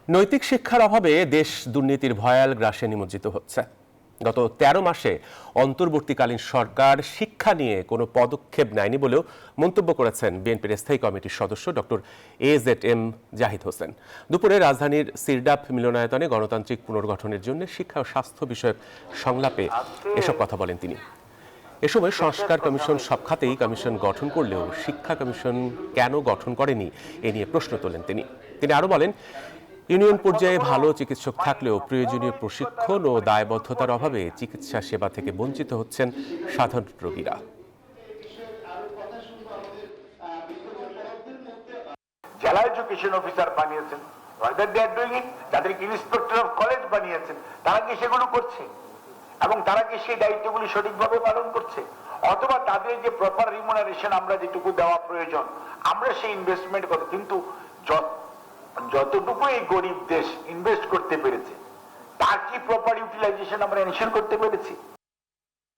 নৈতিক শিক্ষার অভাবে দেশ দুর্নীতির ভয়াল গ্রাসে নিমজ্জিত হচ্ছে। গত ১৩ মাসে অন্তর্বর্তীকালীন সরকার শিক্ষা নিয়ে কোনো পদক্ষেপ নেয়নি বলেও মন্তব্য করেছেন বিএনপির স্থায়ী কমিটির সদস্য ডক্টর AZM জাহিদ হোসেন। দুপুরে রাজধানীর সিরডাপ মিলনায়তনে গণতান্ত্রিক পুনর্গঠনের জন্য শিক্ষা ও স্বাস্থ্য বিষয়ক সংলাপে এসব কথা বলেন তিনি। এ সময় সংস্কার কমিশন সব খাতেই কমিশন গঠন করলেও শিক্ষা কমিশন কেন গঠন করেনি এ নিয়ে প্রশ্ন তোলেন তিনি আরো বলেন, ইউনিয়ন পর্যায়ে ভালো চিকিৎসক থাকলেও প্রয়োজনীয় প্রশিক্ষণ ও দায়বদ্ধতার অভাবে চিকিৎসা সেবা থেকে বঞ্চিত হচ্ছেন সাধারণ রোগীরা। জেলা এডুকেশন অফিসার বানিয়েছেন, যাদেরকে ইন্সপেক্টর অফ কলেজ বানিয়েছেন, তারা কি সেগুলো করছে এবং তারা কি সেই দায়িত্বগুলি সঠিকভাবে পালন করছে? অথবা তাদের যে প্রপার রিমুনারেশন আমরা যেটুকু দেওয়া প্রয়োজন আমরা সেই ইনভেস্টমেন্ট করি, কিন্তু যতটুকু এই গরিব দেশ ইনভেস্ট করতে পেরেছে তার কি প্রপার ইউটিলাইজেশন আমরা এনশিওর করতে পেরেছি?